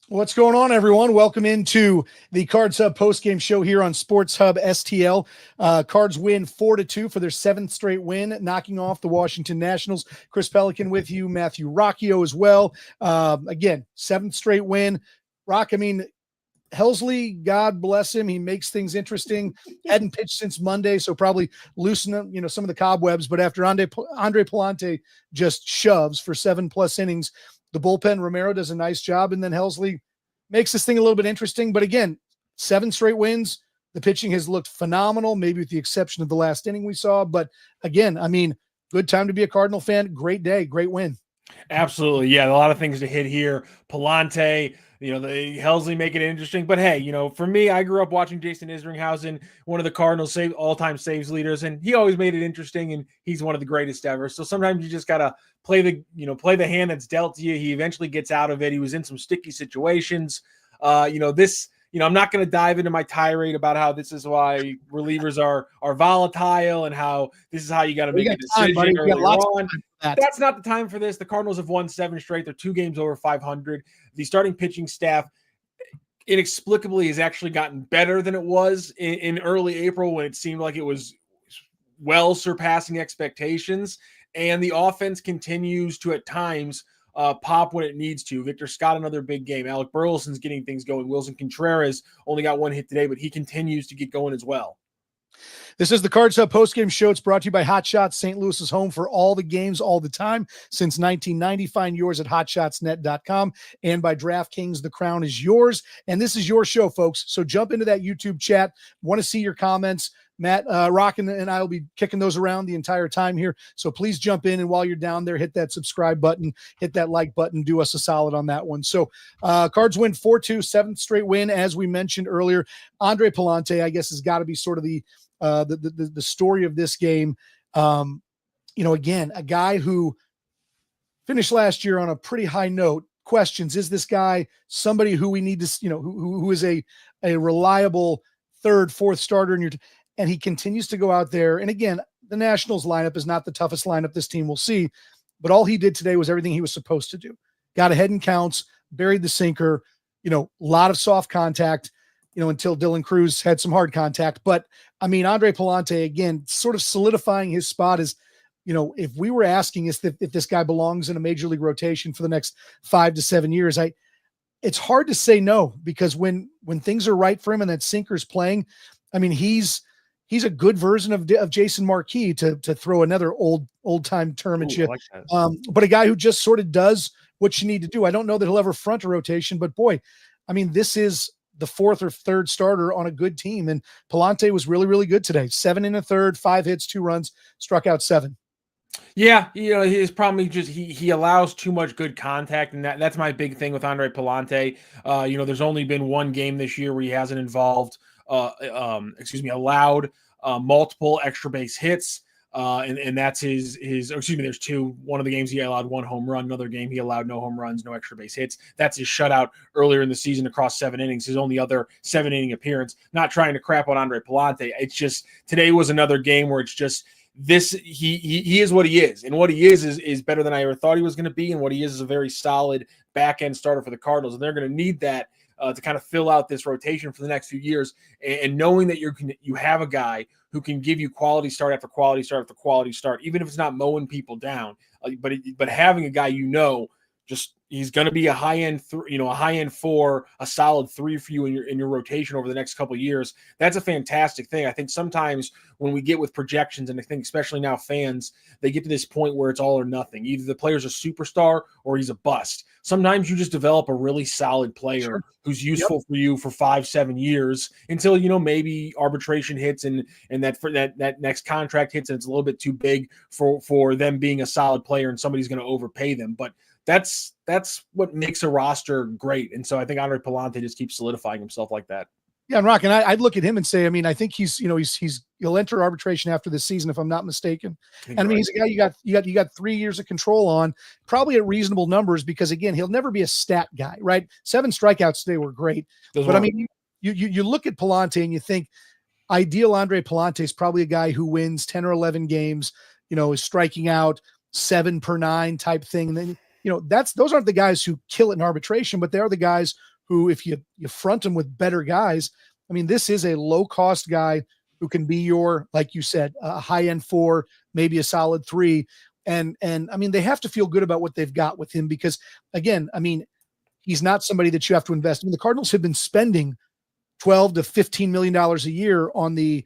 What's going on, everyone? Welcome into the Cards Hub postgame show here on Sports Hub STL. Cards win 4-2 for their seventh straight win, knocking off the Washington Nationals. Chris Pelikan with you, Matthew Rocchio as well. Again, seventh straight win. Rock, Hley, God bless him. He makes things interesting. Hadn't pitched since Monday, so probably loosen up, some of the cobwebs. But after Andre Pallente just shoves for 7+ innings, the bullpen, Romero does a nice job, and then Hley makes this thing a little bit interesting. But again, 7 straight wins. The pitching has looked phenomenal, maybe with the exception of the last inning we saw. But again, good time to be a Cardinal fan. Great day, great win. Absolutely. Yeah, a lot of things to hit here. Palante, the Hley making it interesting. But hey, for me, I grew up watching Jason Isringhausen, one of the Cardinals all-time saves leaders, and he always made it interesting, and he's one of the greatest ever. So sometimes you just gotta play the hand that's dealt to you. He eventually gets out of it. He was in some sticky situations. I'm not going to dive into my tirade about how this is why relievers are volatile and how this is how you got to make a decision early on. That's not the time for this. The Cardinals have won 7 straight. They're 2 games over 500. The starting pitching staff inexplicably has actually gotten better than it was in early April when it seemed like it was well surpassing expectations. And the offense continues to at times pop when it needs to. Victor Scott, another big game. Alec Burleson's getting things going. Wilson Contreras only got 1 hit today, but he continues to get going as well. This is the Cards Hub postgame show. It's brought to you by HotShots, St. Louis's home for all the games all the time since 1990. Find yours at hotshotsnet.com, and by DraftKings. The crown is yours, and this is your show, folks. So jump into that YouTube chat. Want to see your comments. Matt, Rock, and I will be kicking those around the entire time here. So please jump in, and while you're down there, hit that subscribe button, hit that like button, do us a solid on that one. So Cards win 4-2, 7th straight win, as we mentioned earlier. Andre Pallente, I guess, has got to be sort of the story of this game. Again, a guy who finished last year on a pretty high note. Questions: is this guy somebody who we need to, who is a reliable third, fourth starter in your and he continues to go out there. And again, the Nationals lineup is not the toughest lineup this team will see, but all he did today was everything he was supposed to do. Got ahead in counts, buried the sinker, a lot of soft contact, until Dylan Cruz had some hard contact. But Andre Pallente, again, sort of solidifying his spot as, if we were asking if this guy belongs in a major league rotation for the next 5 to 7 years, it's hard to say no, because when things are right for him and that sinker's playing, he's a good version of Jason Marquis, to throw another old time term at you. Like but a guy who just sort of does what you need to do. I don't know that he'll ever front a rotation, but boy, this is the 4th or 3rd starter on a good team. And Palante was really, really good today. 7 1/3, 5 hits, 2 runs, struck out 7. Yeah, his problem is just he allows too much good contact, and that's my big thing with Andre Pallante. There's only been 1 game this year where he hasn't allowed multiple extra base hits. And that's there's 2. One of the games he allowed 1 home run. Another game he allowed no home runs, no extra base hits. That's his shutout earlier in the season across 7 innings. His only other 7-inning appearance. Not trying to crap on Andre Pallante. It's just today was another game where it's just this. He is what he is, and what he is better than I ever thought he was going to be. And what he is a very solid back end starter for the Cardinals, and they're going to need that to kind of fill out this rotation for the next few years. And knowing that you have a guy who can give you quality start after quality start after quality start, even if it's not mowing people down, but having a guy, just he's going to be a high end 4, a solid 3 for you in your rotation over the next couple of years. That's a fantastic thing. I think sometimes when we get with projections, and I think especially now fans, they get to this point where it's all or nothing. Either the player's a superstar or he's a bust. Sometimes you just develop a really solid player who's useful for you for 5-7 years until, maybe arbitration hits and that next contract hits and it's a little bit too big for them being a solid player and somebody's going to overpay them. But that's what makes a roster great. And so I think Andre Pallante just keeps solidifying himself like that. Yeah, and Rock, and I'd look at him and say, I think he'll enter arbitration after this season, if I'm not mistaken. And he's a guy you got 3 years of control on, probably at reasonable numbers, because again, he'll never be a stat guy, right? 7 strikeouts today were great. You look at Palante and you think ideal Andre Pallante is probably a guy who wins 10 or 11 games, is striking out 7 per 9 type thing. And then, those aren't the guys who kill it in arbitration, but they are the guys who, if you front him with better guys, I mean, this is a low-cost guy who can be your, like you said, a high-end 4, maybe a solid 3. And I mean, they have to feel good about what they've got with him because, again, I mean, he's not somebody that you have to invest. I mean, the Cardinals have been spending $12 to $15 million a year on the,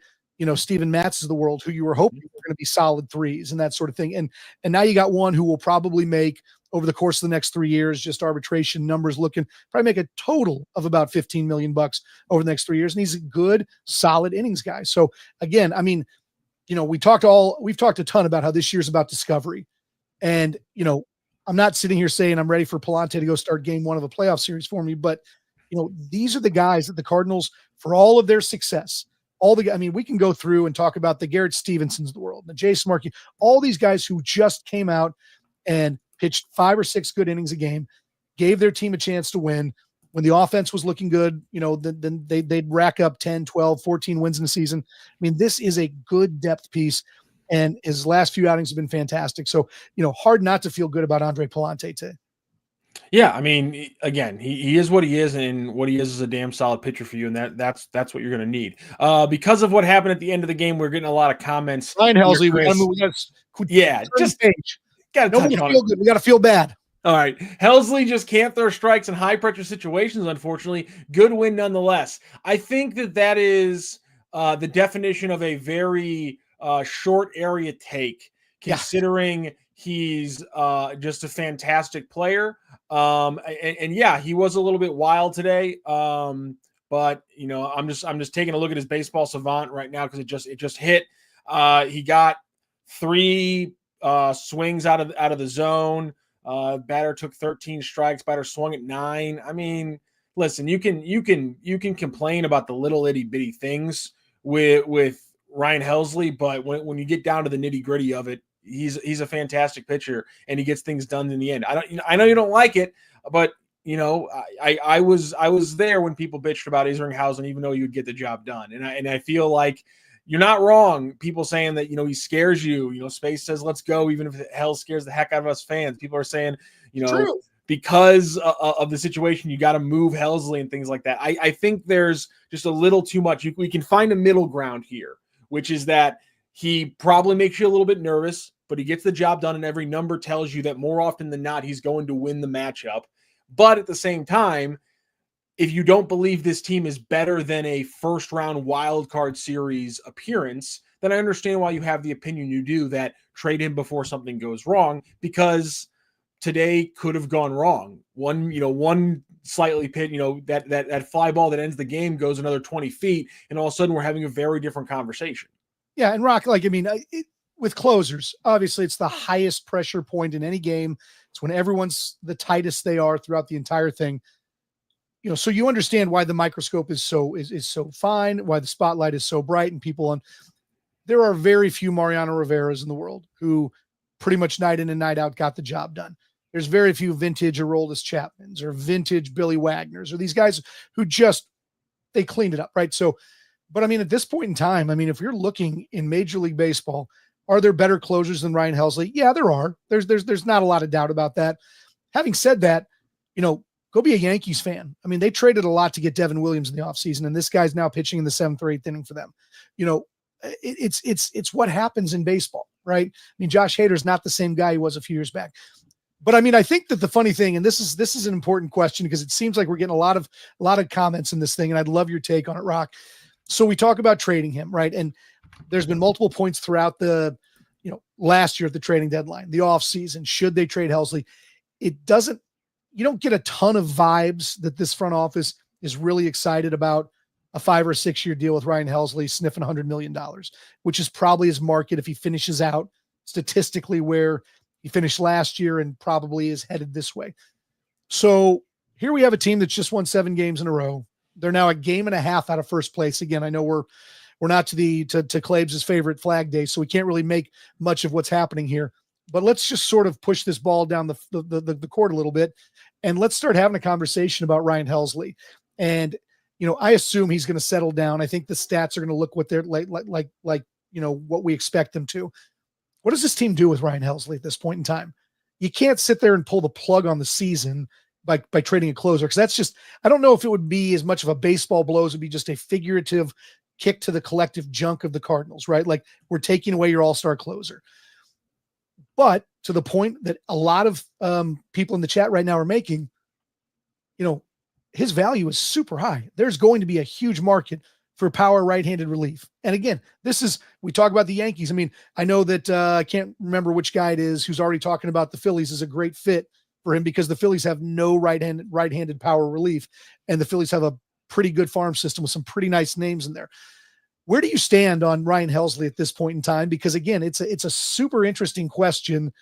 Steven Matz of the world, who you were hoping were going to be solid 3s and that sort of thing. And now you got one who will probably make, over the course of the next 3 years, just arbitration numbers looking, probably make a total of about $15 million over the next 3 years. And he's a good, solid innings guy. So again, I mean, we've talked a ton about how this year's about discovery. And, I'm not sitting here saying I'm ready for Palante to go start game 1 of a playoff series for me, but these are the guys that the Cardinals, for all of their success, we can go through and talk about the Garrett Stevensons of the world, the Jason Markey, all these guys who just came out and pitched 5 or 6 good innings a game, gave their team a chance to win. When the offense was looking good, then they'd rack up 10, 12, 14 wins in the season. I mean, this is a good depth piece, and his last few outings have been fantastic. So, hard not to feel good about Andre Pallente today. Yeah, I mean, again, he is what he is, and what he is a damn solid pitcher for you, and that's what you're going to need. Because of what happened at the end of the game, we're getting a lot of comments. Ryan Hley, we got to feel good. We got to feel bad. All right. Hley just can't throw strikes in high-pressure situations, unfortunately. Good win nonetheless. I think that is the definition of a very short area take, considering he's just a fantastic player. And yeah, he was a little bit wild today. But I'm just taking a look at his baseball savant right now because it just hit. He got 3 swings out of the zone. Batter took 13 strikes. Batter swung at 9. I mean, listen, you can complain about the little itty bitty things with Ryan Hley, but when you get down to the nitty gritty of it, he's a fantastic pitcher and he gets things done in the end. I know you don't like it, but I was there when people bitched about Isringhausen, even though you would get the job done. And I feel like you're not wrong. People saying that, he scares you, Space says, let's go. Even if hell scares the heck out of us fans, people are saying, True. Because of the situation, you got to move Hley and things like that. I think there's just a little too much. We can find a middle ground here, which is that he probably makes you a little bit nervous, but he gets the job done, and every number tells you that more often than not, he's going to win the matchup. But at the same time, if you don't believe this team is better than a first-round wild card series appearance, then I understand why you have the opinion you do that trade him before something goes wrong, because today could have gone wrong. One slightly pit, that fly ball that ends the game goes another 20 feet, and all of a sudden we're having a very different conversation. Yeah, and Rock, with closers, obviously it's the highest pressure point in any game. It's when everyone's the tightest they are throughout the entire thing. So you understand why the microscope is so fine, why the spotlight is so bright, and there are very few Mariano Rivera's in the world who pretty much night in and night out got the job done. There's very few vintage Aroldis Chapmans or vintage Billy Wagners or these guys who they cleaned it up, right? So, but at this point in time, if you're looking in Major League Baseball, are there better closers than Ryan Hley? Yeah, there are. There's not a lot of doubt about that. Having said that, go be a Yankees fan. They traded a lot to get Devin Williams in the offseason, and this guy's now pitching in the 7th or 8th inning for them. It's what happens in baseball, right? Josh Hader's not the same guy he was a few years back. But I think that the funny thing, and this is an important question because it seems like we're getting a lot of comments in this thing, and I'd love your take on it, Rock. So we talk about trading him, right? And there's been multiple points throughout the, last year at the trading deadline, the off season. Should they trade Hley? You don't get a ton of vibes that this front office is really excited about a 5 or 6 year deal with Ryan Hley sniffing $100 million, which is probably his market if he finishes out statistically where he finished last year and probably is headed this way. So here we have a team that's just won 7 games in a row. They're now a game and a half out of first place. Again, I know we're not to Claibs' favorite flag day, so we can't really make much of what's happening here. But let's just sort of push this ball down the court a little bit, and let's start having a conversation about Ryan Hley. And I assume he's going to settle down. I think the stats are going to look what they're like what we expect them to. What does this team do with Ryan Hley at this point in time? You can't sit there and pull the plug on the season by trading a closer, because that's just, I don't know if it would be as much of a baseball blow as it would be just a figurative kick to the collective junk of the Cardinals, right? Like, we're taking away your all-star closer. But to the point that a lot of people in the chat right now are making, his value is super high. There's going to be a huge market for power right-handed relief. And again, we talk about the Yankees. I mean, I know that I can't remember which guy it is who's already talking about the Phillies is a great fit for him because the Phillies have no right-handed power relief, and the Phillies have a pretty good farm system with some pretty nice names in there. Where do you stand on Ryan Hley at this point in time? Because again, it's a super interesting question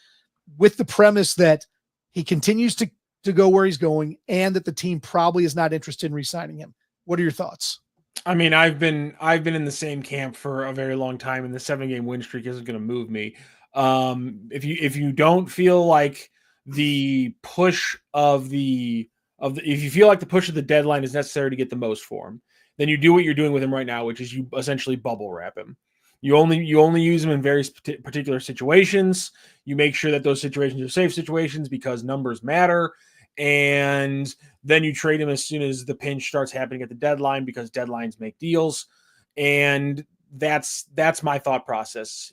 with the premise that he continues to go where he's going and that the team probably is not interested in re-signing him. What are your thoughts? I mean, I've been in the same camp for a very long time, and the 7-game win streak isn't going to move me. If you don't feel like the push of if you feel like the push of the deadline is necessary to get the most for him, then you do what you're doing with him right now, which is you essentially bubble wrap him. You only use him in very particular situations. You make sure that those situations are safe situations because numbers matter. And then you trade him as soon as the pinch starts happening at the deadline because deadlines make deals. And that's my thought process.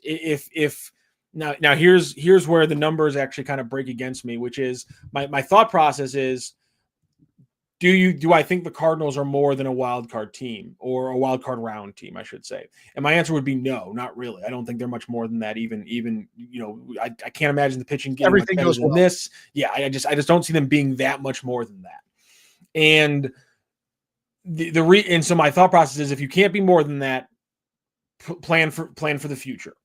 Now here's where the numbers actually kind of break against me, which is my thought process is, do I think the Cardinals are more than a wild card team or a wild card round team, I should say? And my answer would be no, not really. I don't think they're much more than that. Even I can't imagine the pitching getting everything goes well. Well. This. Yeah, I just don't see them being that much more than that. And so my thought process is, if you can't be more than that, plan for the future.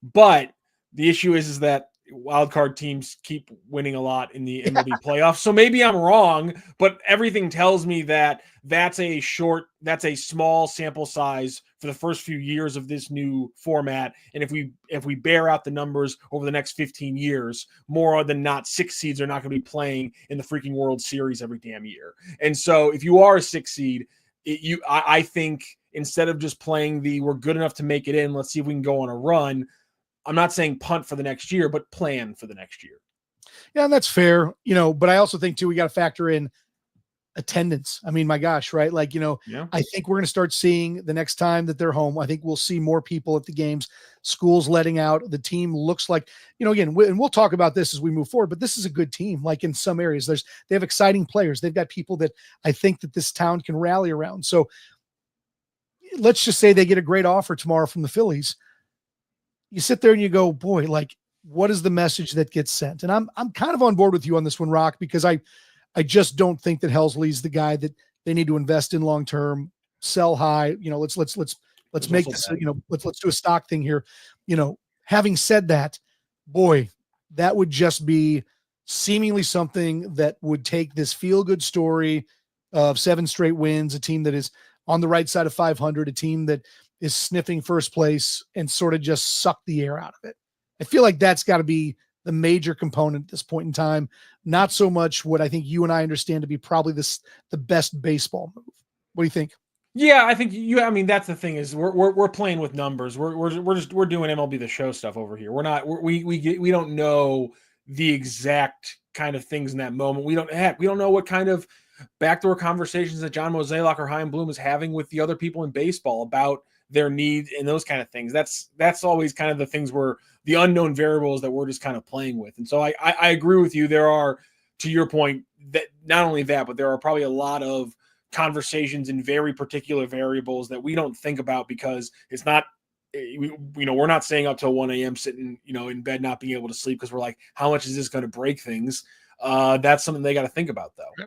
But the issue is that wildcard teams keep winning a lot in the MLB playoffs. So maybe I'm wrong, but everything tells me that that's a small sample size for the first few years of this new format. And if we bear out the numbers over the next 15 years, more than not, 6 seeds are not going to be playing in the freaking World Series every damn year. And so if you are a 6 seed, I think instead of just playing we're good enough to make it in, let's see if we can go on a run. I'm not saying punt for the next year, but plan for the next year. Yeah, and that's fair, but I also think too, we got to factor in attendance. I mean, my gosh, right? Like, I think we're going to start seeing the next time that they're home, I think we'll see more people at the games, schools letting out. The team looks like, again, and we'll talk about this as we move forward, but this is a good team. Like, in some areas, they have exciting players. They've got people that I think that this town can rally around. So let's just say they get a great offer tomorrow from the Phillies. You sit there and you go, boy, like, what is the message that gets sent? And I'm kind of on board with you on this one, Rock, because I just don't think that Hley's the guy that they need to invest in long term, sell high. Let's make this. Let's do a stock thing here. Having said that, boy, that would just be seemingly something that would take this feel good story of 7 straight wins, a team that is on the right side of 500, a team that is sniffing first place, and sort of just suck the air out of it. I feel like that's got to be the major component at this point in time. Not so much what I think you and I understand to be probably the best baseball move. What do you think? Yeah, I think I mean, that's the thing is we're playing with numbers. We're doing MLB The Show stuff over here. We're not, we don't know the exact kind of things in that moment. We don't know what kind of backdoor conversations that John Mozeliak or Chaim Bloom is having with the other people in baseball about their need and those kind of things. That's always kind of the things where the unknown variables that we're just kind of playing with. And so I agree with you. There are, to your point, that not only that, but there are probably a lot of conversations in very particular variables that we don't think about because it's not, we're not staying up till 1 a.m. sitting, in bed, not being able to sleep because we're like, how much is this going to break things? That's something they got to think about though.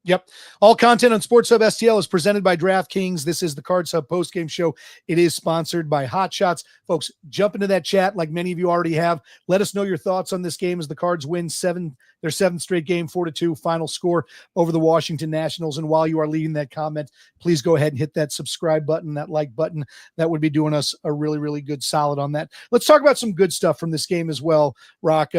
Yep. All content on Sports Hub STL is presented by DraftKings. This is the Cards Hub postgame show. It is sponsored by HotShots. Folks, jump into that chat like many of you already have. Let us know your thoughts on this game as the Cards win their 7th straight game, 4-2 final score over the Washington Nationals. And while you are leaving that comment, please go ahead and hit that subscribe button, that like button. That would be doing us a really, really good solid on that. Let's talk about some good stuff from this game as well, Rock.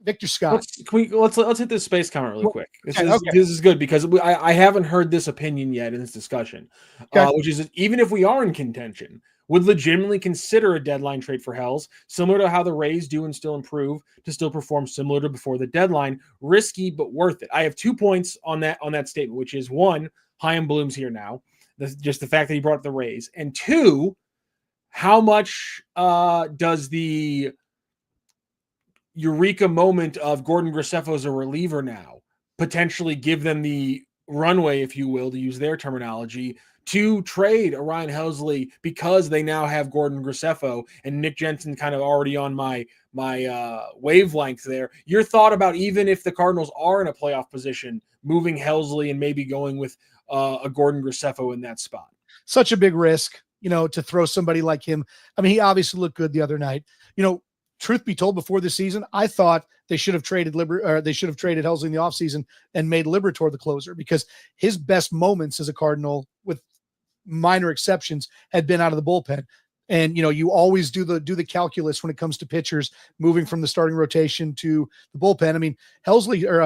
Victor Scott. Let's hit this space comment really quick. This is good because I haven't heard this opinion yet in this discussion, which is even if we are in contention, would legitimately consider a deadline trade for Hells, similar to how the Rays do and still improve to still perform similar to before the deadline. Risky, but worth it. I have 2 points on that statement, which is one, Chaim Bloom's here now. Just the fact that he brought up the Rays. And two, how much does the eureka moment of Gordon Graceffo as a reliever now potentially give them the runway, if you will, to use their terminology, to trade Orion Helsley because they now have Gordon Graceffo and Nick Jensen kind of already on my wavelength there. Your thought about, even if the Cardinals are in a playoff position, moving Helsley and maybe going with a Gordon Graceffo in that spot? Such a big risk, to throw somebody like him. I mean, he obviously looked good the other night. Truth be told, before the season, I thought they should have traded Helsley in the offseason and made Liberatore the closer, because his best moments as a Cardinal, with minor exceptions, had been out of the bullpen. And, you always do the calculus when it comes to pitchers moving from the starting rotation to the bullpen. I mean, Helsley or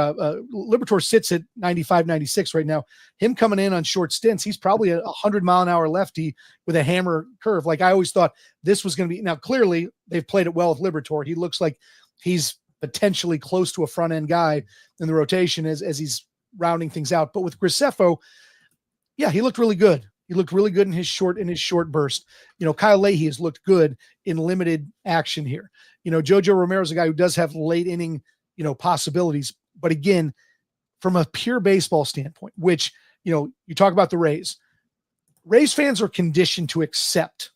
Liberatore sits at 95, 96 right now. Him coming in on short stints, he's probably a 100-mile-an-hour lefty with a hammer curve. Like, I always thought this was going to be. Now, clearly, they've played it well with Liberatore. He looks like he's potentially close to a front-end guy in the rotation as he's rounding things out. But with Graceffo, yeah, he looked really good. He looked really good in his short burst. Kyle Leahy has looked good in limited action here. Jojo Romero's a guy who does have late inning, possibilities. But again, from a pure baseball standpoint, which, you talk about the Rays. Rays fans are conditioned to accept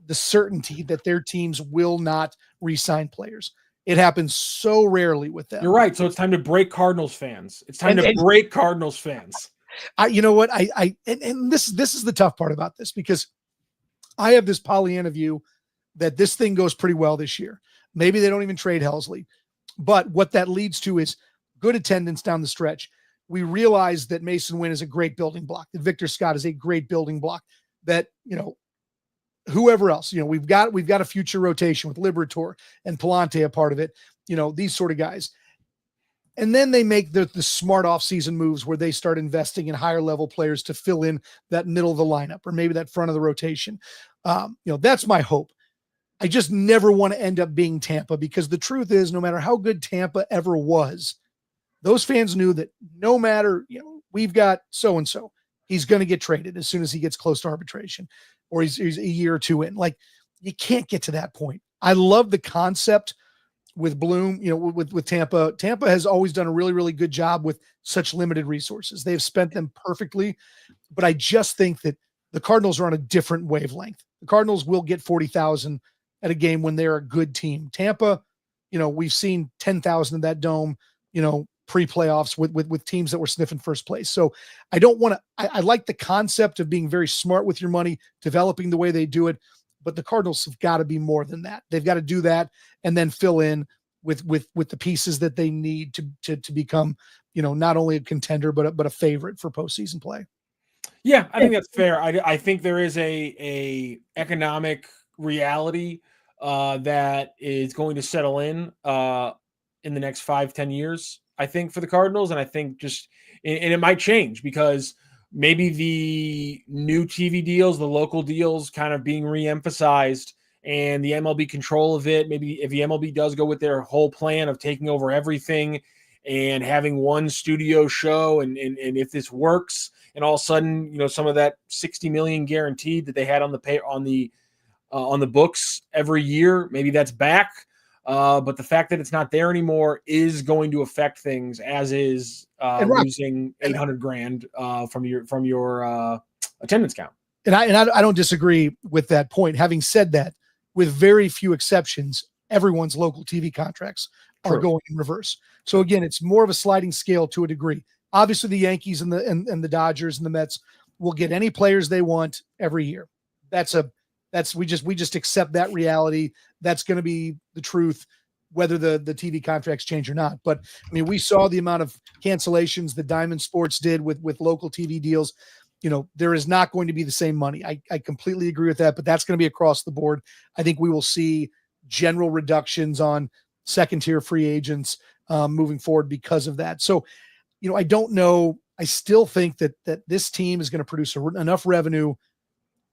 the certainty that their teams will not re-sign players. It happens so rarely with them. You're right. So it's time to break Cardinals fans. It's time to break Cardinals fans. You know what? And this is the tough part about this, because I have this Pollyanna view that this thing goes pretty well this year. Maybe they don't even trade Helsley, but what that leads to is good attendance down the stretch. We realize that Mason Wynn is a great building block, that Victor Scott is a great building block, that, whoever else, we've got a future rotation with Liberatore and Palante a part of it, these sort of guys. And then they make the smart offseason moves where they start investing in higher level players to fill in that middle of the lineup, or maybe that front of the rotation. That's my hope. I just never want to end up being Tampa, because the truth is, no matter how good Tampa ever was, those fans knew that no matter, we've got so-and-so, he's going to get traded as soon as he gets close to arbitration, or he's a year or two in. Like, you can't get to that point. I love the concept with Bloom, with Tampa. Tampa has always done a really, really good job with such limited resources. They've spent them perfectly, but I just think that the Cardinals are on a different wavelength. The Cardinals will get 40,000 at a game when they're a good team. Tampa, we've seen 10,000 in that dome, pre-playoffs with teams that were sniffing first place. So I don't want to, I like the concept of being very smart with your money, developing the way they do it, but the Cardinals have got to be more than that. They've got to do that and then fill in with the pieces that they need to become, not only a contender, but a favorite for postseason play. Yeah, I think that's fair. I think there is a economic reality that is going to settle in the next 5-10 years, I think, for the Cardinals. And I think and it might change, because maybe the new TV deals, the local deals kind of being re-emphasized, and the MLB control of it. Maybe if the MLB does go with their whole plan of taking over everything and having one studio show, and if this works, and all of a sudden, some of that $60 million guaranteed that they had on the books every year, maybe that's back. But the fact that it's not there anymore is going to affect things, as is losing $800,000 from your attendance count. And I don't disagree with that point. Having said that, with very few exceptions, everyone's local TV contracts are going in reverse. So again, it's more of a sliding scale to a degree. Obviously, the Yankees and the Dodgers and the Mets will get any players they want every year. We just accept that reality. That's going to be the truth, whether the TV contracts change or not. But I mean, we saw the amount of cancellations that Diamond Sports did with local TV deals. There is not going to be the same money. I completely agree with that, but that's going to be across the board. I think we will see general reductions on second tier free agents moving forward because of that. So, I don't know. I still think that this team is going to produce enough revenue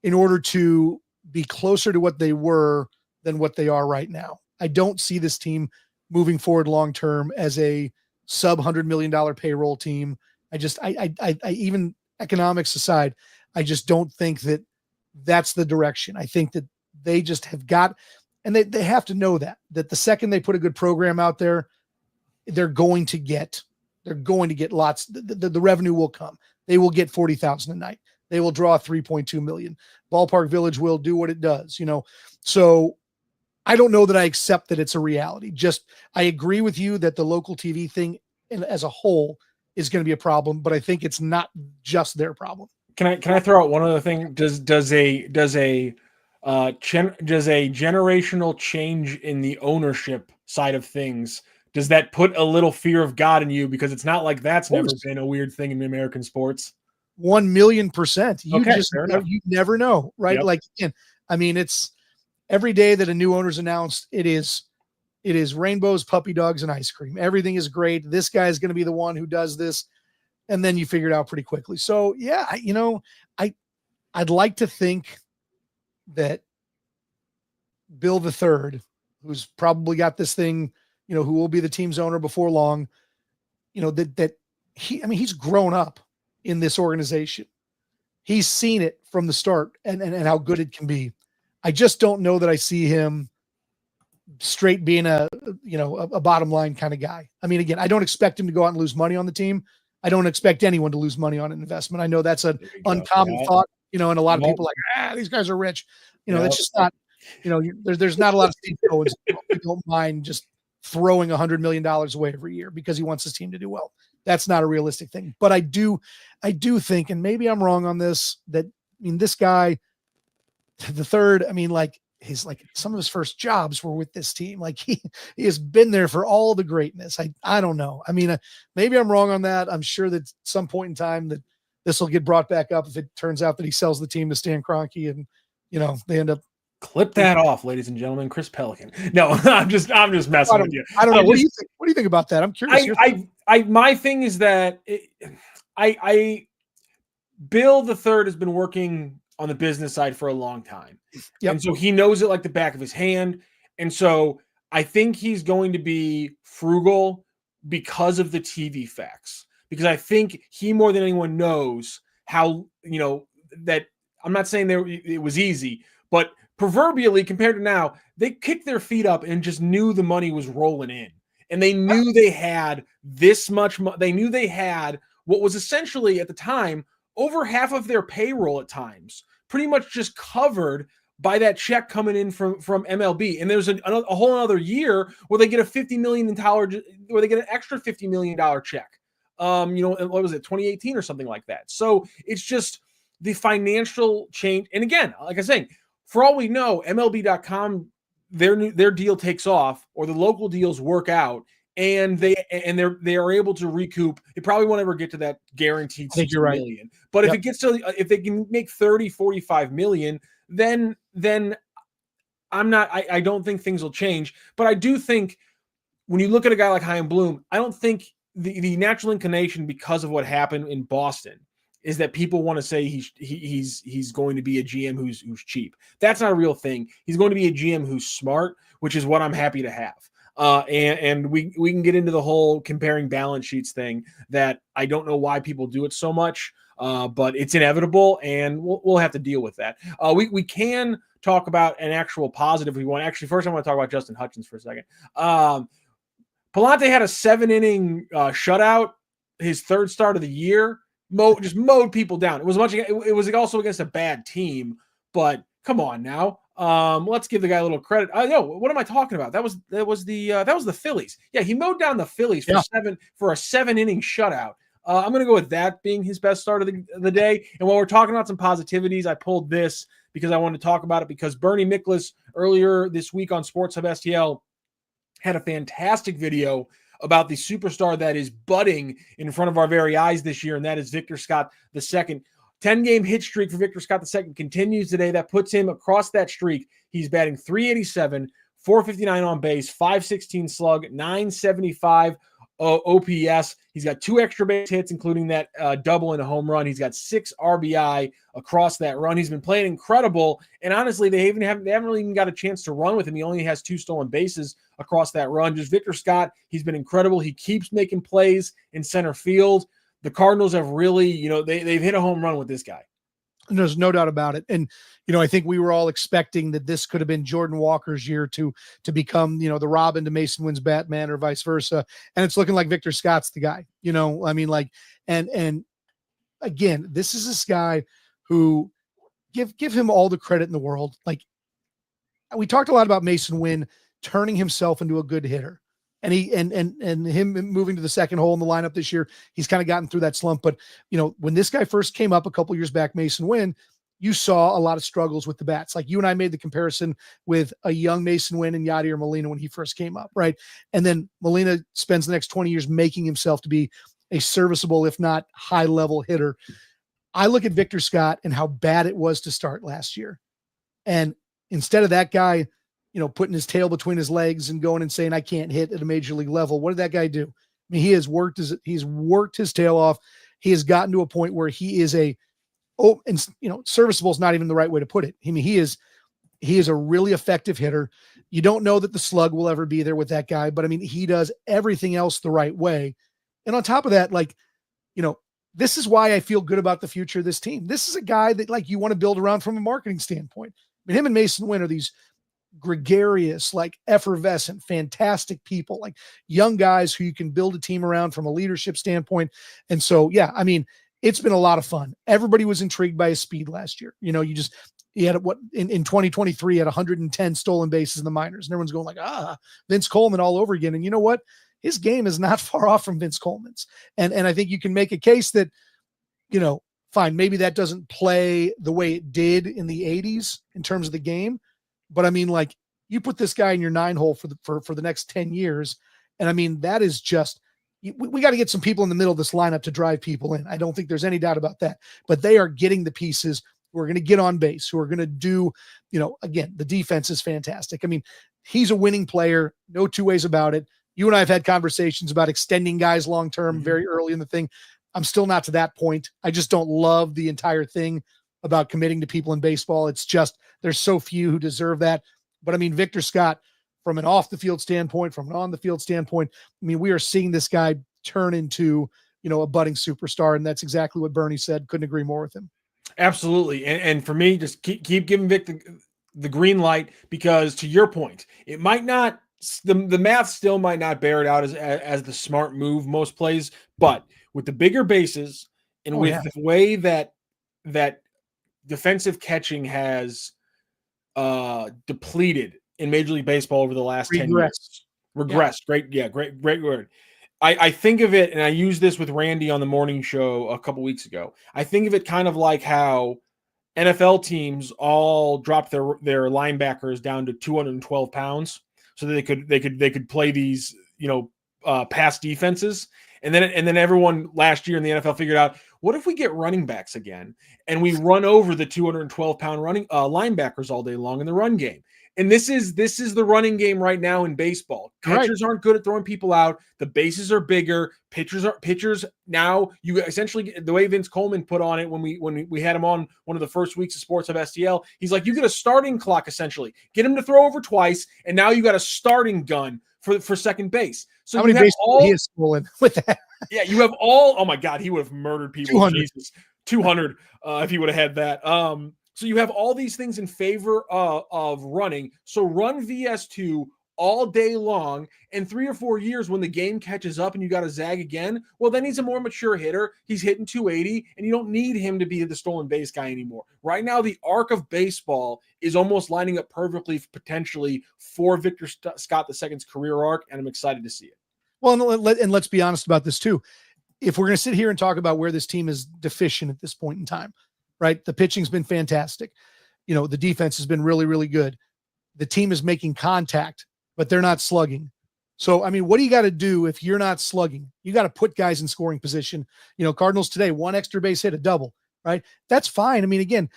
in order to be closer to what they were than what they are right now. I don't see this team moving forward long-term as a sub $100 million payroll team. I even economics aside, I just don't think that that's the direction. I think that they just have got, and they have to know that the second they put a good program out there, they're going to get lots. The revenue will come. They will get 40,000 a night. They will draw 3.2 million. Ballpark Village will do what it does, So I don't know that I accept that it's a reality. I agree with you that the local TV thing as a whole is going to be a problem, but I think it's not just their problem. Can I throw out one other thing? Does a generational change in the ownership side of things, does that put a little fear of God in you? Because it's not like that's never been a weird thing in American sports. 1,000,000%. You never know, right? Yep. Like, again, I mean, it's every day that a new owner's announced, it is rainbows, puppy dogs, and ice cream. Everything is great. This guy is going to be the one who does this. And then you figure it out pretty quickly. So yeah, I'd like to think that Bill III, who's probably got this thing, who will be the team's owner before long, he's grown up in this organization. He's seen it from the start and how good it can be. I just don't know that I see him straight being a bottom line kind of guy. I mean, again, I don't expect him to go out and lose money on the team. I don't expect anyone to lose money on an investment. I know that's an uncommon thought, and a lot of people like, these guys are rich. That's just not, there's not a lot of Steve Cohen's who don't mind just throwing $100 million away every year because he wants his team to do well. That's not a realistic thing. But I do think, and maybe I'm wrong on this, that, this guy, the third, some of his first jobs were with this team. Like he has been there for all the greatness. I don't know. Maybe I'm wrong on that. I'm sure that at some point in time that this will get brought back up if it turns out that he sells the team to Stan Kroenke and, they end up. Clip that off, ladies and gentlemen. Chris Pelikan. No, I'm just messing with you. I don't know. What do you think? What do you think about that? I'm curious. My thing is that Bill the Third has been working on the business side for a long time. Yep. And so he knows it like the back of his hand. And so I think he's going to be frugal because of the TV facts. Because I think he more than anyone knows how, that I'm not saying it was easy, but proverbially compared to now, they kicked their feet up and just knew the money was rolling in. And they knew they had this much. They knew they had what was essentially at the time over half of their payroll at times, pretty much just covered by that check coming in from MLB. And there's a whole other year where they get a $50 million, where they get an extra $50 million check. What was it, 2018 or something like that. So it's just the financial change. And again, like I was saying, for all we know, MLB.com, their deal takes off or the local deals work out. And they are able to recoup. It probably won't ever get to that guaranteed $60 million. But if it gets to, if they can make 30, 45 million, then I don't think things will change. But I do think when you look at a guy like Chaim Bloom, I don't think the natural inclination because of what happened in Boston is that people want to say he's going to be a GM who's cheap. That's not a real thing. He's going to be a GM who's smart, which is what I'm happy to have. And we can get into the whole comparing balance sheets thing that I don't know why people do it so much, but it's inevitable and we'll have to deal with that. We can talk about an actual positive if we want. Actually, first I want to talk about Justin Hutchins for a second. Palante had a 7-inning shutout, his third start of the year, just mowed people down. It was also against a bad team, but come on now. Let's give the guy a little credit. What am I talking about? That was the Phillies. Yeah, he mowed down the Phillies for a 7-inning shutout. I'm going to go with that being his best start of the day. And while we're talking about some positivities, I pulled this because I wanted to talk about it because Bernie Miklasz earlier this week on Sports Hub STL had a fantastic video about the superstar that is budding in front of our very eyes this year, and that is Victor Scott II. 10-game hit streak for Victor Scott II continues today. That puts him across that streak. He's batting .387, .459 on base, .516 slug, .975 OPS. He's got 2 extra base hits, including that double and a home run. He's got 6 RBI across that run. He's been playing incredible. And honestly, they haven't really even got a chance to run with him. He only has 2 stolen bases across that run. Just Victor Scott, he's been incredible. He keeps making plays in center field. The Cardinals have really, they've hit a home run with this guy. And there's no doubt about it. And, I think we were all expecting that this could have been Jordan Walker's year to become, the Robin to Mason Wynn's Batman or vice versa. And it's looking like Victor Scott's the guy, and again, this is this guy who give him all the credit in the world. Like, we talked a lot about Mason Wynn turning himself into a good hitter. And he and him moving to the second hole in the lineup this year, he's kind of gotten through that slump. But when this guy first came up a couple years back, Mason Wynn, you saw a lot of struggles with the bats. Like, you and I made the comparison with a young Mason Wynn and Yadier Molina when he first came up, right? And then Molina spends the next 20 years making himself to be a serviceable, if not high level hitter. I look at Victor Scott and how bad it was to start last year, and instead of that guy, putting his tail between his legs and going and saying, I can't hit at a major league level, what did that guy do? I mean, he's worked his tail off. He has gotten to a point where he is serviceable is not even the right way to put it. I mean, he is a really effective hitter. You don't know that the slug will ever be there with that guy, but I mean, he does everything else the right way. And on top of that, this is why I feel good about the future of this team. This is a guy that you want to build around from a marketing standpoint. I mean, him and Mason Wynn are these gregarious, effervescent, fantastic people, young guys who you can build a team around from a leadership standpoint. And so, yeah, I mean, it's been a lot of fun. Everybody was intrigued by his speed last year. He had in 2023, he had 110 stolen bases in the minors, and everyone's going Vince Coleman all over again. And you know what? His game is not far off from Vince Coleman's. And I think you can make a case that, fine, maybe that doesn't play the way it did in the 80s in terms of the game. But I mean, you put this guy in your 9-hole for the next 10 years. And I mean, that is just, we got to get some people in the middle of this lineup to drive people in. I don't think there's any doubt about that, but they are getting the pieces who are going to get on base, who are going to do, again, the defense is fantastic. I mean, he's a winning player. No 2 ways about it. You and I have had conversations about extending guys long-term very early in the thing. I'm still not to that point. I just don't love the entire thing about committing to people in baseball. It's just, there's so few who deserve that. But I mean, Victor Scott, from an off the field standpoint, from an on the field standpoint, I mean, we are seeing this guy turn into, a budding superstar. And that's exactly what Bernie said. Couldn't agree more with him. Absolutely. And for me, just keep giving Vic the green light, because to your point, it might not, the math still might not bear it out as the smart move most plays, but with the bigger bases and the way that defensive catching has depleted in Major League Baseball over the last 10 years. Regressed. Yeah. Great word. I think of it, and I used this with Randy on the morning show a couple weeks ago. I think of it kind of like how NFL teams all dropped their linebackers down to 212 pounds so that they could play these, pass defenses. And then everyone last year in the NFL figured out, what if we get running backs again and we run over the 212-pound running linebackers all day long in the run game? And this is the running game right now in baseball. Catchers aren't good at throwing people out. The bases are bigger. Pitchers now, you essentially, the way Vince Coleman put on it when we had him on one of the first weeks of Sports of STL, he's like, you get a starting clock essentially. Get him to throw over twice, and now you got a starting gun for second base. So how many bases he is stolen with that? Yeah, you have all. Oh my God, he would have murdered people. 200. Jesus, 200 if he would have had that. So you have all these things in favor of running. So run VS2 all day long, and 3 or 4 years when the game catches up and you got to zag again, well, then he's a more mature hitter. He's hitting 280, and you don't need him to be the stolen base guy anymore. Right now, the arc of baseball is almost lining up perfectly, potentially, for Victor Scott II's career arc, and I'm excited to see it. Well, and let's be honest about this too. If we're going to sit here and talk about where this team is deficient at this point in time, right? The pitching's been fantastic. The defense has been really, really good. The team is making contact, but they're not slugging. So, I mean, what do you got to do if you're not slugging? You got to put guys in scoring position. Cardinals today, 1 extra base hit, a double, right? That's fine. I mean, again,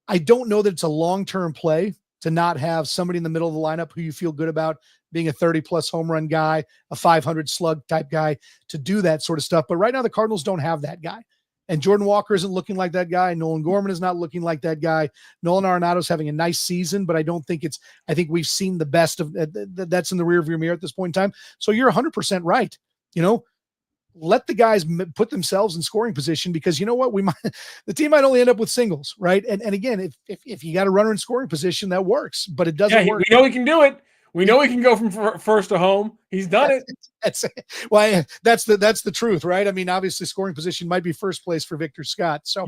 I don't know that it's a long-term play to not have somebody in the middle of the lineup who you feel good about being a 30-plus home run guy, a 500 slug type guy to do that sort of stuff. But right now the Cardinals don't have that guy. And Jordan Walker isn't looking like that guy. Nolan Gorman is not looking like that guy. Nolan Arenado's having a nice season, but I think we've seen the best of that's in the rearview mirror at this point in time. So you're 100% right. Let the guys put themselves in scoring position, because you know what, the team might only end up with singles, right? And again, if you got a runner in scoring position, that works, but it doesn't work. We know he can do it. We know he can go from first to home. He's done it. That's the truth, right? I mean, obviously, scoring position might be first place for Victor Scott. So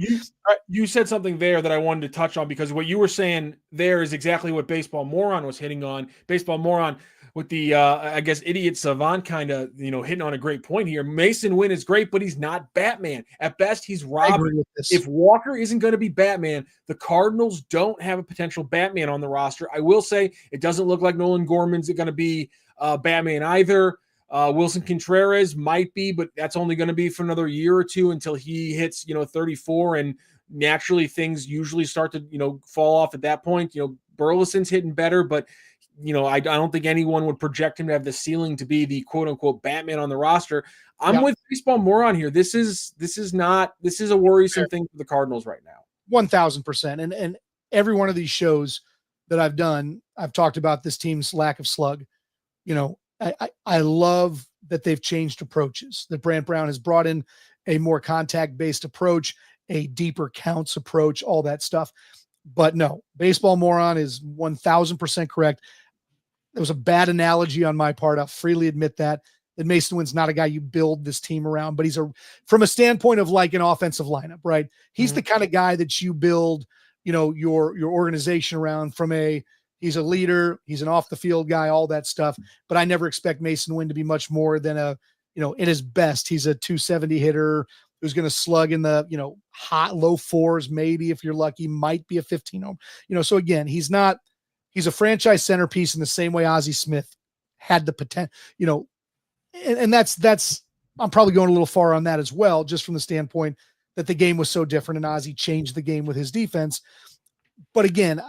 you said something there that I wanted to touch on, because what you were saying there is exactly what Baseball Moron was hitting on. Baseball Moron with the I guess idiot savant kind of hitting on a great point here. Mason Wynn is great, but he's not Batman. At best, he's Robin. If Walker isn't going to be Batman, the Cardinals don't have a potential Batman on the roster. I will say it doesn't look like Nolan Gorman's going to be Batman either. Wilson Contreras might be, but that's only going to be for another year or two until he hits 34, and naturally things usually start to fall off at that point. Burleson's hitting better, but I don't think anyone would project him to have the ceiling to be the quote unquote Batman on the roster. I'm with Baseball Moron here. This is a worrisome thing for the Cardinals right now. 1,000%. And every one of these shows that I've done, I've talked about this team's lack of slug. I love that they've changed approaches, that Brant Brown has brought in a more contact-based approach, a deeper counts approach, all that stuff. But no, Baseball Moron is 1,000% correct. It was a bad analogy on my part. I'll freely admit that Mason Wynn's not a guy you build this team around, but he's from a standpoint of like an offensive lineup, right? He's the kind of guy that you build, your organization around he's a leader, he's an off the field guy, all that stuff. But I never expect Mason Wynn to be much more than in his best, he's a 270 hitter who's going to slug in the, hot low fours, maybe if you're lucky, might be a 15 home, so again, he's a franchise centerpiece in the same way Ozzie Smith had the potential, and that's, I'm probably going a little far on that as well, just from the standpoint that the game was so different and Ozzie changed the game with his defense. But again,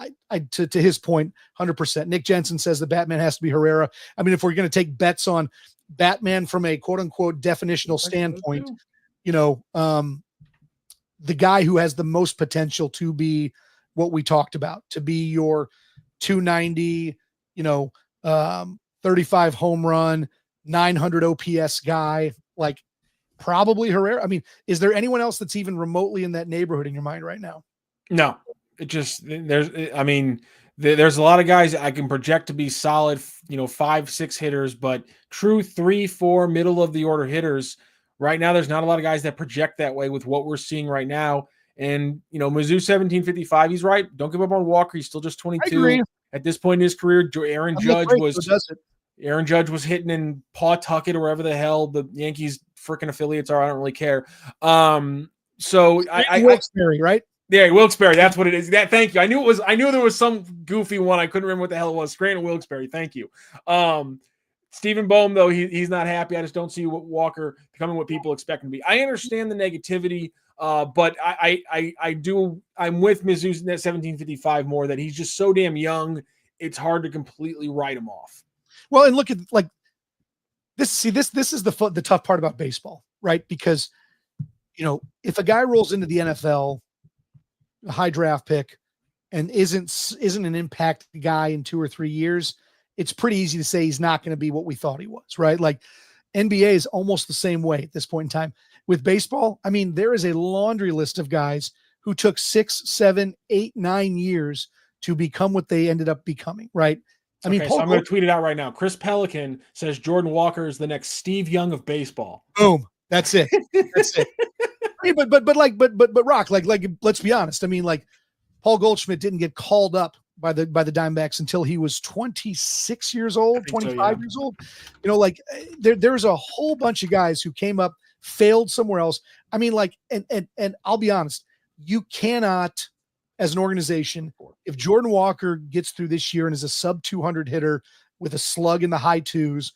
to his point, 100%. Nick Jensen says the Batman has to be Herrera. I mean, if we're going to take bets on Batman from a quote unquote definitional standpoint, the guy who has the most potential to be what we talked about, to be your 290, 35 home run, 900 OPS guy, like probably Herrera. I mean, is there anyone else that's even remotely in that neighborhood in your mind right now? No, there's a lot of guys I can project to be solid, 5-6 hitters, but true 3-4 middle of the order hitters. Right now, there's not a lot of guys that project that way with what we're seeing right now. And, Mizzou 1755, he's right. Don't give up on Walker. He's still just 22 at this point in his careir. Aaron Judge was hitting in Pawtucket or wherever the hell the Yankees freaking affiliates are. I don't really care. Wilkes-Barre, right? Yeah, Wilkes-Barre. That's what it is. Thank you. I knew there was some goofy one. I couldn't remember what the hell it was. Scranton, Wilkes-Barre. Thank you. Stephen Boehm, though, he's not happy. I just don't see Walker becoming what people expect him to be. I understand the negativity, but I'm with Mizzou's 1755 more, that he's just so damn young. It's hard to completely write him off. Well, and look at like this. See, this is the tough part about baseball, right? Because if a guy rolls into the NFL, a high draft pick, and isn't an impact guy in 2 or 3 years, it's pretty easy to say he's not going to be what we thought he was, right? Like NBA is almost the same way at this point in time. With baseball, I mean, there is a laundry list of guys who took 6, 7, 8, 9 years to become what they ended up becoming, right? I mean, so I'm going to tweet it out right now. Chris Pelikan says Jordan Walker is the next Steve Young of baseball. Boom. That's it. That's it. I mean, but Rock, like, let's be honest. I mean, like, Paul Goldschmidt didn't get called up by the Diamondbacks until he was 26 years old, 25 years old. There's a whole bunch of guys who came up, failed somewhere else. I mean, like, and I'll be honest, you cannot, as an organization, if Jordan Walker gets through this year and is a sub 200 hitter with a slug in the high twos,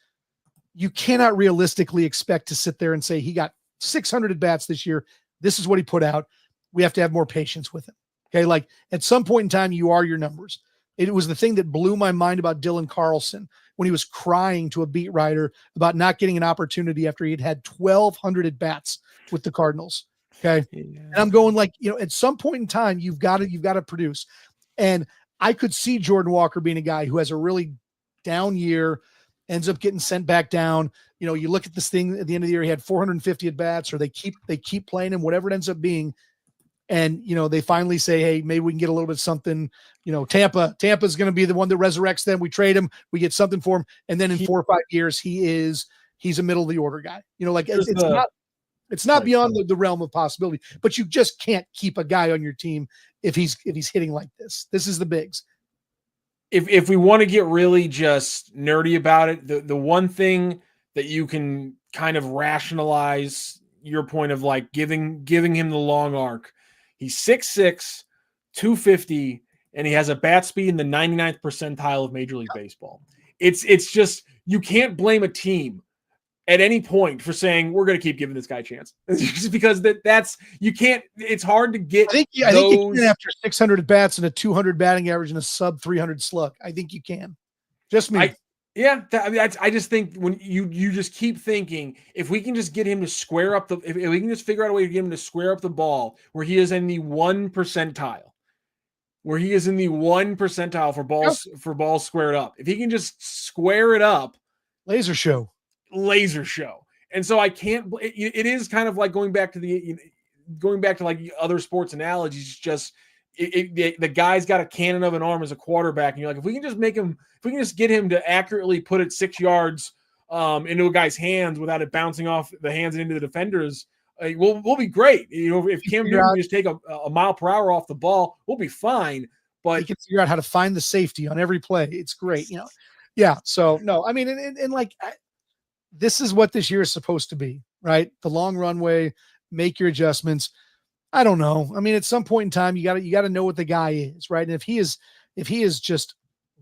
you cannot realistically expect to sit there and say he got 600 at bats this year. This is what he put out. We have to have more patience with him. Okay. Like at some point in time, you are your numbers. It was the thing that blew my mind about Dylan Carlson when he was crying to a beat writer about not getting an opportunity after he had 1,200 at bats with the Cardinals. Okay. Yeah. And I'm going like, at some point in time, you've got to produce. And I could see Jordan Walker being a guy who has a really down year, ends up getting sent back down. You look at this thing at the end of the year, he had 450 at bats, or they keep playing him, whatever it ends up being. And, they finally say, hey, maybe we can get a little bit of something, Tampa's going to be the one that resurrects them. We trade him, we get something for him. And then in 4 or 5 years, he's a middle of the order guy, it's not beyond the realm of possibility, but you just can't keep a guy on your team if he's hitting like this. This is the bigs. If we want to get really just nerdy about it, the one thing that you can kind of rationalize your point of like giving him the long arc, he's 6'6", 250, and he has a bat speed in the 99th percentile of Major League Baseball. It's just, you can't blame a team at any point for saying we're going to keep giving this guy a chance. Just because that's you can't. It's hard to get. I think you can after 600 at bats and a 200 batting average and a sub 300 slug. I think you can. Just me. I just think when you just keep thinking, if we can just get him to square up if we can just figure out a way to get him to square up the ball where he is in the 1 percentile, for balls squared up. If he can just square it up, laser show. And so I can't, it is kind of like going back to like other sports analogies. Just the guy's got a cannon of an arm as a quarterback, and you're like, if we can just get him to accurately put it 6 yards into a guy's hands without it bouncing off the hands and into the defenders, we'll be great. If Cam Newton can just take a mile per hour off the ball, we'll be fine. But he can figure out how to find the safety on every play. It's great, Yeah. So no, I mean, and like, this is what this year is supposed to be, right? The long runway, make your adjustments. I don't know. I mean, at some point in time, you got to know what the guy is, right? And if he is just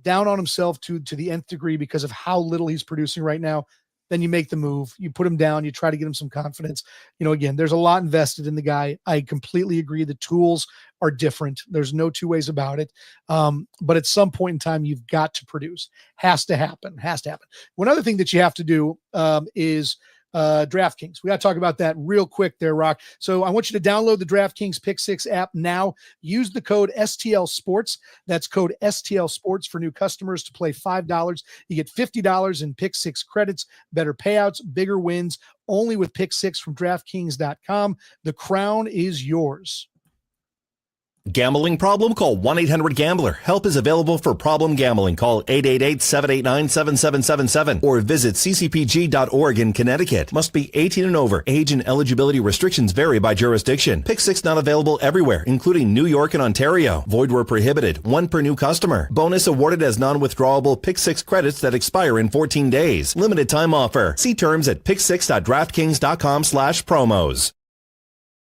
down on himself to the nth degree because of how little he's producing right now, then you make the move. You put him down. You try to get him some confidence. Again, there's a lot invested in the guy. I completely agree. The tools are different. There's no two ways about it. But at some point in time, you've got to produce. Has to happen. One other thing that you have to do is DraftKings. We got to talk about that real quick there, Rock. So I want you to download the DraftKings Pick 6 app now. Use the code STL Sports. That's code STL Sports for new customers to play $5. You get $50 in Pick 6 credits, better payouts, bigger wins, only with Pick 6 from DraftKings.com. The crown is yours. Gambling problem? Call 1-800-GAMBLER. Help is available for problem gambling. Call 888-789-7777 or visit ccpg.org in Connecticut. Must be 18 and over. Age and eligibility restrictions vary by jurisdiction. Pick 6 not available everywhere, including New York and Ontario. Void where prohibited. 1 per new customer. Bonus awarded as non-withdrawable Pick 6 credits that expire in 14 days. Limited time offer. See terms at pick6.draftkings.com/promos.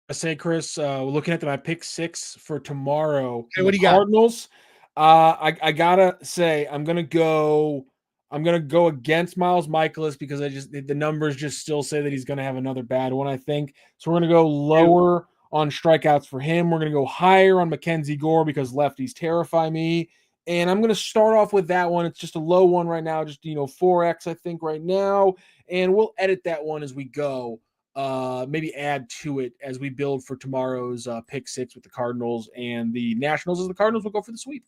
I say, Chris, we're looking at my Pick 6 for tomorrow. Okay, what do you Cardinals. I gotta say, I'm gonna go against Miles Michaelis because the numbers just still say that he's gonna have another bad one, I think. So we're gonna go lower on strikeouts for him. We're gonna go higher on Mackenzie Gore because lefties terrify me. And I'm gonna start off with that one. It's just a low one right now, just 4x, I think, right now. And we'll edit that one as we go. Maybe add to it as we build for tomorrow's Pick 6 with the Cardinals and the Nationals, as the Cardinals will go for the sweep.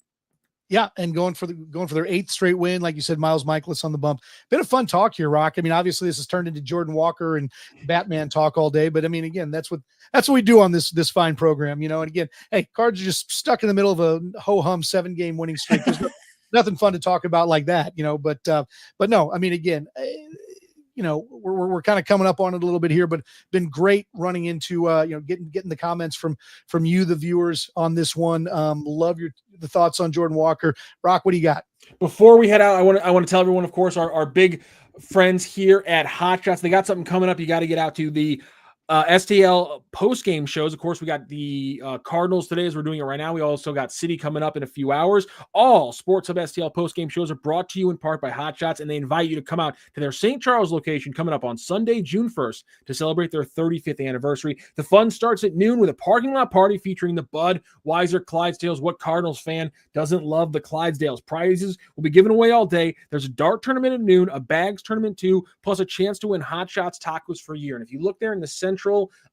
Yeah, and going for their 8th straight win, like you said, Miles Michaelis on the bump. Been a fun talk here, Rock. I mean, obviously this has turned into Jordan Walker and Batman talk all day, but I mean, again, that's what we do on this fine program, And again, hey, Cards are just stuck in the middle of a ho-hum 7-game winning streak. There's nothing fun to talk about like that, But no, I mean, again. We're kind of coming up on it a little bit here, but been great running into getting the comments from you, the viewers, on this one. Love the thoughts on Jordan Walker. Rock, what do you got? Before we head out, I want to tell everyone, of course, our big friends here at HotShots, they got something coming up. You got to get out to the STL post-game shows. Of course, we got the Cardinals today as we're doing it right now. We also got City coming up in a few hours. All Sports Hub STL post-game shows are brought to you in part by HotShots, and they invite you to come out to their St. Charles location coming up on Sunday, June 1st to celebrate their 35th anniversary. The fun starts at noon with a parking lot party featuring the Budweiser Clydesdales. What Cardinals fan doesn't love the Clydesdales? Prizes will be given away all day. There's a dart tournament at noon, a bags tournament too, plus a chance to win HotShots tacos for a year. And if you look there in the central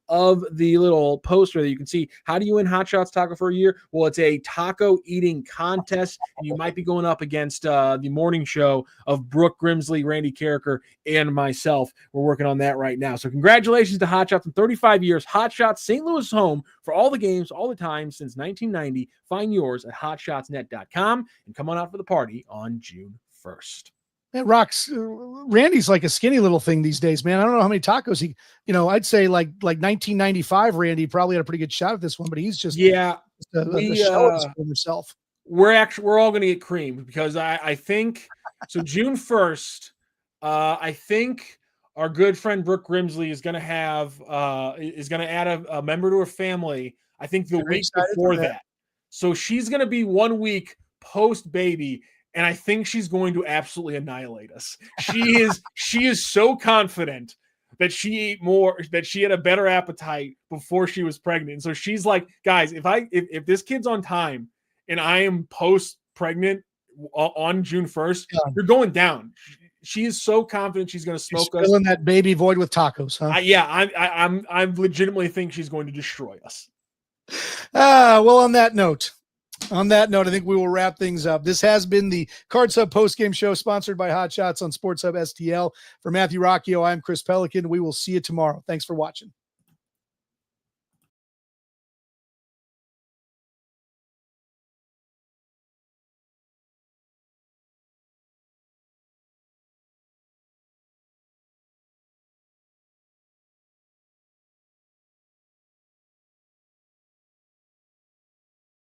of the little poster that you can see, how do you win HotShots taco for a year? Well, it's a taco eating contest, and you might be going up against the morning show of Brooke Grimsley, Randy Carricker, and myself. We're working on that right now. So congratulations to HotShots in 35 years. HotShots, St. Louis home for all the games, all the time since 1990. Find yours at hotshotsnet.com and come on out for the party on June 1st. Man, Rocks, Randy's like a skinny little thing these days, man. I don't know how many tacos he, I'd say like 1995, Randy probably had a pretty good shot at this one, but he's just a shell of himself. We're all going to get creamed because I think so. June 1st, I think our good friend Brooke Grimsley is going to add a member to her family. I think the week before that. So she's going to be 1 week post baby. And I think she's going to absolutely annihilate us. She is so confident that she ate more, that she had a better appetite before she was pregnant. And so she's like, guys, if this kid's on time and I am post pregnant on June 1st, you're going down. She is so confident she's going to smoke us. Filling that baby void with tacos, huh? I legitimately think she's going to destroy us. Well, on that note, I think we will wrap things up. This has been the Cards Hub postgame show sponsored by HotShots on Sports Hub STL. For Matthew Rocchio, I'm Chris Pelikan. We will see you tomorrow. Thanks for watching.